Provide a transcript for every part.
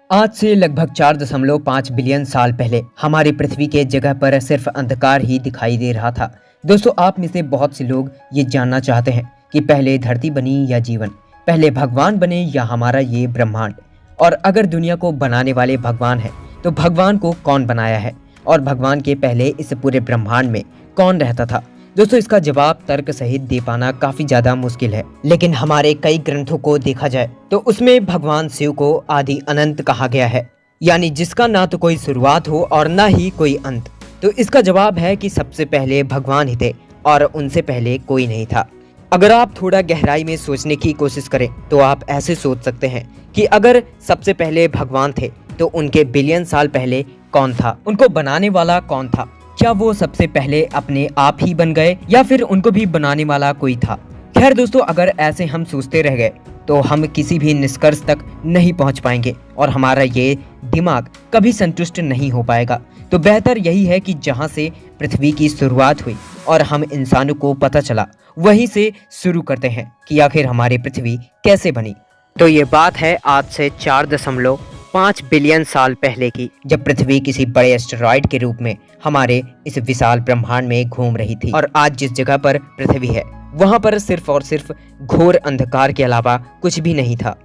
आज से लगभग 4.5 बिलियन साल पहले हमारी पृथ्वी के जगह पर सिर्फ अंधकार ही दिखाई दे रहा था। दोस्तों, आप में से बहुत से लोग ये जानना चाहते हैं कि पहले धरती बनी या जीवन, पहले भगवान बने या हमारा ये ब्रह्मांड। और अगर दुनिया को बनाने वाले भगवान हैं, तो भगवान को कौन बनाया है और भगवान के पहले इस पूरे ब्रह्मांड में कौन रहता था। दोस्तों, इसका जवाब तर्क सहित दे पाना काफी ज्यादा मुश्किल है, लेकिन हमारे कई ग्रंथों को देखा जाए तो उसमें भगवान शिव को आदि अनंत कहा गया है, यानी जिसका ना तो कोई शुरुआत हो और ना ही कोई अंत। तो इसका जवाब है कि सबसे पहले भगवान ही थे और उनसे पहले कोई नहीं था। अगर आप थोड़ा गहराई में सोचने की कोशिश करें तो आप ऐसे सोच सकते हैं कि अगर सबसे पहले भगवान थे तो उनके बिलियन साल पहले कौन था, उनको बनाने वाला कौन था। क्या वो सबसे पहले अपने आप ही बन गए या फिर उनको भी बनाने वाला कोई था। खैर दोस्तों, अगर ऐसे हम सोचते रह गए तो हम किसी भी निष्कर्ष तक नहीं पहुंच पाएंगे और हमारा ये दिमाग कभी संतुष्ट नहीं हो पाएगा। तो बेहतर यही है कि जहां से पृथ्वी की शुरुआत हुई और हम इंसानों को पता चला, वहीं से शुरू करते हैं कि आखिर हमारी पृथ्वी कैसे बनी। तो ये बात है आज से 4.5 बिलियन साल पहले की, जब पृथ्वी किसी बड़े एस्टेरॉयड के रूप में हमारे इस विशाल ब्रह्मांड में घूम रही थी। और आज जिस जगह पर पृथ्वी है वहां पर सिर्फ और सिर्फ घोर अंधकार के अलावा कुछ भी नहीं था।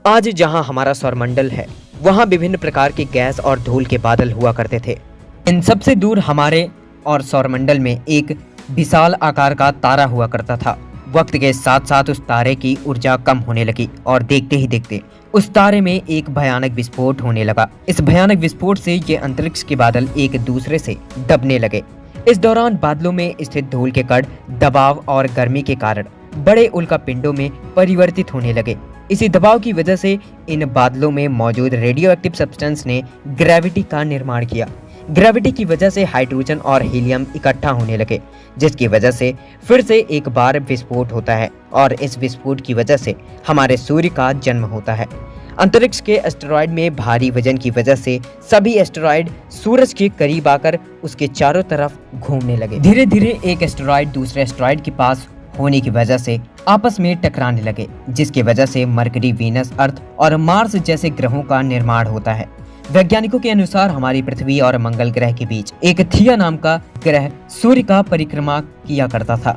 आज जहां हमारा सौरमंडल है वहां विभिन्न प्रकार के गैस और धूल के बादल हुआ करते थे। इन सबसे दूर हमारे और सौरमंडल में एक विशाल आकार का तारा हुआ करता था। वक्त के साथ साथ उस तारे की ऊर्जा कम होने लगी और देखते ही देखते उस तारे में एक भयानक विस्फोट होने लगा। इस भयानक विस्फोट से ये अंतरिक्ष के बादल एक दूसरे से दबने लगे। इस दौरान बादलों में स्थित धूल के कण दबाव और गर्मी के कारण बड़े उल्कापिंडों में परिवर्तित होने लगे। इसी दबाव की वजह से इन बादलों में मौजूद रेडियो एक्टिव सब्सटेंस ने ग्रेविटी का निर्माण किया। ग्रेविटी की वजह से हाइड्रोजन और हीलियम इकट्ठा होने लगे, जिसकी वजह से फिर से एक बार विस्फोट होता है और इस विस्फोट की वजह से हमारे सूर्य का जन्म होता है। अंतरिक्ष के एस्टेरॉयड में भारी वजन की वजह से सभी एस्टेरॉयड सूरज के करीब आकर उसके चारों तरफ घूमने लगे। धीरे धीरे एक एस्टेरॉयड दूसरे एस्टेरॉयड के पास होने की वजह से आपस में टकराने लगे, जिसकी वजह से मरकरी, वीनस, अर्थ और मार्स जैसे ग्रहों का निर्माण होता है। वैज्ञानिकों के अनुसार हमारी पृथ्वी और मंगल ग्रह के बीच एक थिया नाम का ग्रह सूर्य का परिक्रमा किया करता था।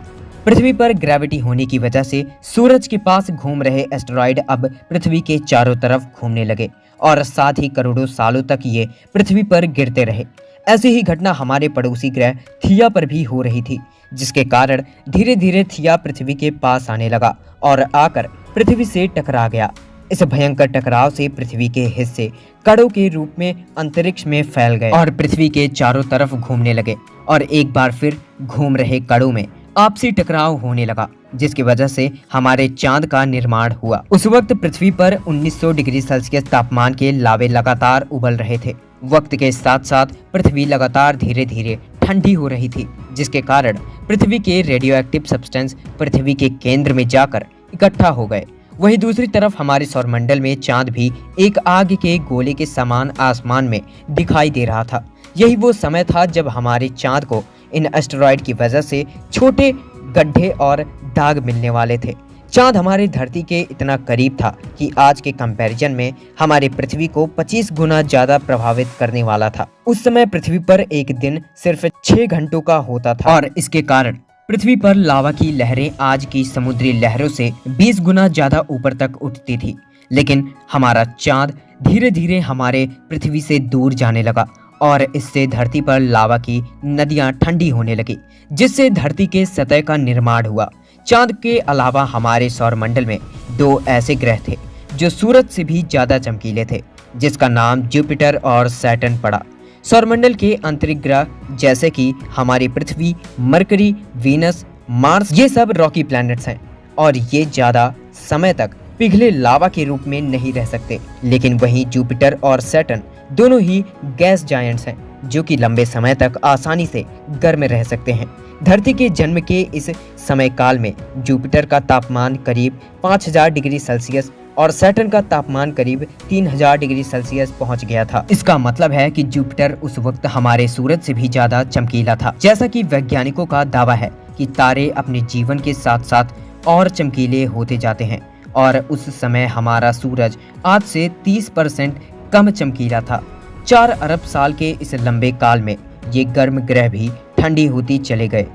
पृथ्वी पर ग्रेविटी होने की वजह से सूरज के पास घूम रहे एस्टेरॉयड अब पृथ्वी के चारों तरफ घूमने लगे और साथ ही करोड़ों सालों तक ये पृथ्वी पर गिरते रहे। ऐसी ही घटना हमारे पड़ोसी ग्रह थिया पर भी हो रही थी, जिसके कारण धीरे धीरे थिया पृथ्वी के पास आने लगा और आकर पृथ्वी से टकरा गया। इस भयंकर टकराव से पृथ्वी के हिस्से कणों के रूप में अंतरिक्ष में फैल गए और पृथ्वी के चारों तरफ घूमने लगे और एक बार फिर घूम रहे कणों में आपसी टकराव होने लगा, जिसकी वजह से हमारे चांद का निर्माण हुआ। उस वक्त पृथ्वी पर 1900 डिग्री सेल्सियस तापमान के लावे लगातार उबल रहे थे। वक्त के साथ साथ पृथ्वी लगातार धीरे धीरे ठंडी हो रही थी, जिसके कारण पृथ्वी के रेडियो एक्टिव सब्सटेंस पृथ्वी के केंद्र में जाकर इकट्ठा हो गए। वहीं दूसरी तरफ हमारे सौरमंडल में चांद भी एक आग के गोले के समान आसमान में दिखाई दे रहा था। यही वो समय था जब हमारे चांद को इन एस्टेरॉयड की वजह से छोटे गड्ढे और दाग मिलने वाले थे। चांद हमारी धरती के इतना करीब था कि आज के कंपैरिजन में हमारी पृथ्वी को 25 गुना ज्यादा प्रभावित करने वाला था। उस समय पृथ्वी पर एक दिन सिर्फ 6 घंटों का होता था और इसके कारण पृथ्वी पर लावा की लहरें आज की समुद्री लहरों से 20 गुना ज्यादा ऊपर तक उठती थी। लेकिन हमारा चांद धीरे धीरे हमारे पृथ्वी से दूर जाने लगा और इससे धरती पर लावा की नदियां ठंडी होने लगी, जिससे धरती के सतह का निर्माण हुआ। चांद के अलावा हमारे सौरमंडल में 2 ऐसे ग्रह थे जो सूरज से भी ज्यादा चमकीले थे, जिसका नाम जुपिटर और सैटर्न पड़ा। सौरमंडल के आंतरिक ग्रह जैसे कि हमारी पृथ्वी, मरकरी, वीनस, मार्स, ये सब रॉकी प्लैनेट्स हैं और ये ज्यादा समय तक पिघले लावा के रूप में नहीं रह सकते। लेकिन वहीं जुपिटर और सैटर्न दोनों ही गैस जायंट्स हैं, जो कि लंबे समय तक आसानी से गर्म रह सकते हैं। धरती के जन्म के इस समय काल में जुपिटर का तापमान करीब 5000 डिग्री सेल्सियस और सैटर्न का तापमान करीब 3000 डिग्री सेल्सियस पहुंच गया था। इसका मतलब है कि जुपिटर उस वक्त हमारे सूरज से भी ज्यादा चमकीला था। जैसा कि वैज्ञानिकों का दावा है कि तारे अपने जीवन के साथ साथ और चमकीले होते जाते हैं और उस समय हमारा सूरज आज से 30% कम चमकीला था। 4 अरब साल के इस लंबे काल में ये गर्म ग्रह भी ठंडी होती चले गए।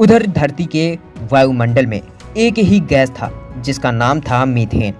उधर धरती के वायुमंडल में एक ही गैस था जिसका नाम था मीथेन।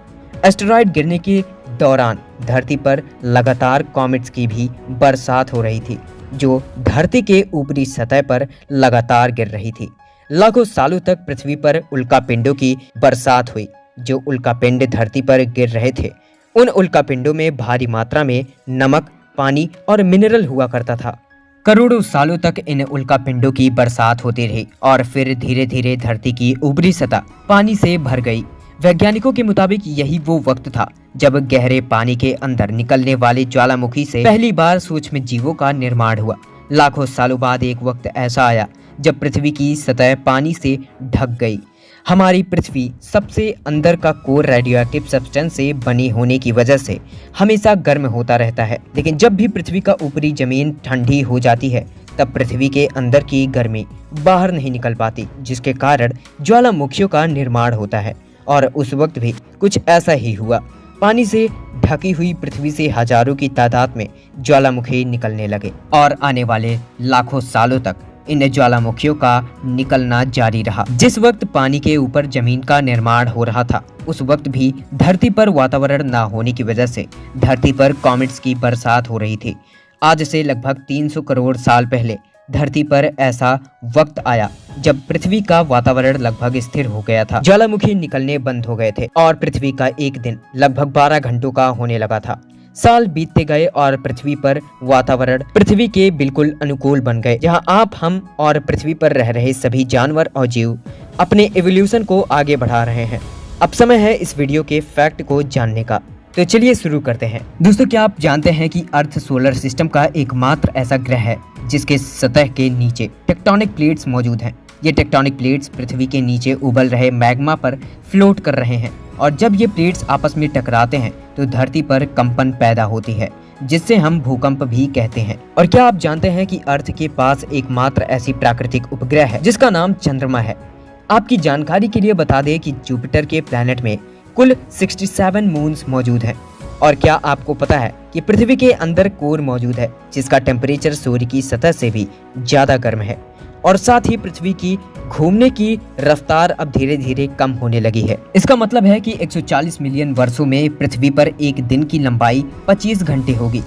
एस्टेरॉयड गिरने के दौरान धरती पर लगातार कॉमेट्स की भी बरसात हो रही थी जो धरती के ऊपरी सतह पर लगातार गिर रही थी। लाखों सालों तक पृथ्वी पर उल्कापिंडों की बरसात हुई। जो उल्कापिंड धरती पर गिर रहे थे उन उल्कापिंडों में भारी मात्रा में नमक, पानी और मिनरल हुआ करता था। करोड़ों सालों तक इन उल्कापिंडों की बरसात होती रही और फिर धीरे धीरे धरती की ऊपरी सतह पानी से भर गई। वैज्ञानिकों के मुताबिक यही वो वक्त था जब गहरे पानी के अंदर निकलने वाले ज्वालामुखी से पहली बार सूक्ष्म जीवों का निर्माण हुआ। लाखों सालों बाद एक वक्त ऐसा आया जब पृथ्वी की सतह पानी से ढक गई। हमारी पृथ्वी सबसे अंदर का कोर रेडियोएक्टिव सब्सटेंस से बनी होने की वजह से हमेशा गर्म होता रहता है, लेकिन जब भी पृथ्वी का ऊपरी जमीन ठंडी हो जाती है तब पृथ्वी के अंदर की गर्मी बाहर नहीं निकल पाती, जिसके कारण ज्वालामुखियों का निर्माण होता है। और उस वक्त भी कुछ ऐसा ही हुआ। पानी से ढकी हुई पृथ्वी से हजारों की तादाद में ज्वालामुखी निकलने लगे और आने वाले लाखों सालों तक इन ज्वालामुखियों का निकलना जारी रहा। जिस वक्त पानी के ऊपर जमीन का निर्माण हो रहा था उस वक्त भी धरती पर वातावरण न होने की वजह से धरती पर कॉमेट्स की बरसात हो रही थी। आज से लगभग 300 करोड़ साल पहले धरती पर ऐसा वक्त आया जब पृथ्वी का वातावरण लगभग स्थिर हो गया था। ज्वालामुखी निकलने बंद हो गए थे और पृथ्वी का एक दिन लगभग 12 घंटों का होने लगा था। साल बीतते गए और पृथ्वी पर वातावरण पृथ्वी के बिल्कुल अनुकूल बन गए, जहां आप, हम और पृथ्वी पर रह रहे सभी जानवर और जीव अपने एवोल्यूशन को आगे बढ़ा रहे हैं। अब समय है इस वीडियो के फैक्ट को जानने का, तो चलिए शुरू करते हैं। दोस्तों, क्या आप जानते हैं कि अर्थ सोलर सिस्टम का एकमात्र ऐसा ग्रह है जिसके सतह के नीचे टेक्टोनिक प्लेट्स मौजूद हैं। ये टेक्टोनिक प्लेट्स पृथ्वी के नीचे उबल रहे मैग्मा पर फ्लोट कर रहे हैं और जब ये प्लेट्स आपस में टकराते हैं तो धरती पर कंपन पैदा होती है, जिससे हम भूकंप भी कहते हैं। और क्या आप जानते हैं कि अर्थ के पास एकमात्र ऐसी प्राकृतिक उपग्रह है जिसका नाम चंद्रमा है। आपकी जानकारी के लिए बता दें कि जुपिटर के प्लैनेट में कुल 67 मून्स मौजूद हैं। और क्या आपको पता है कि पृथ्वी के अंदर कोर मौजूद है जिसका टेम्परेचर सूर्य की सतह से भी ज्यादा गर्म है। और साथ ही पृथ्वी की घूमने की रफ्तार अब धीरे धीरे कम होने लगी है। इसका मतलब है कि 140 मिलियन वर्षों में पृथ्वी पर एक दिन की लंबाई 25 घंटे होगी।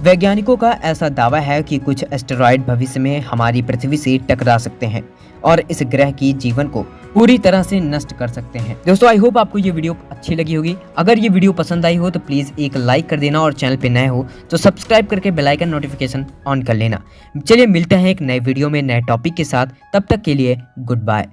वैज्ञानिकों का ऐसा दावा है कि कुछ एस्टेरॉयड भविष्य में हमारी पृथ्वी से टकरा सकते हैं और इस ग्रह की जीवन को पूरी तरह से नष्ट कर सकते हैं। दोस्तों, आई होप आपको ये वीडियो अच्छी लगी होगी। अगर ये वीडियो पसंद आई हो तो प्लीज एक लाइक कर देना और चैनल पे नए हो तो सब्सक्राइब करके बेल आइकन नोटिफिकेशन ऑन कर लेना। चलिए मिलते हैं एक नए वीडियो में नए टॉपिक के साथ, तब तक के लिए गुड बाय।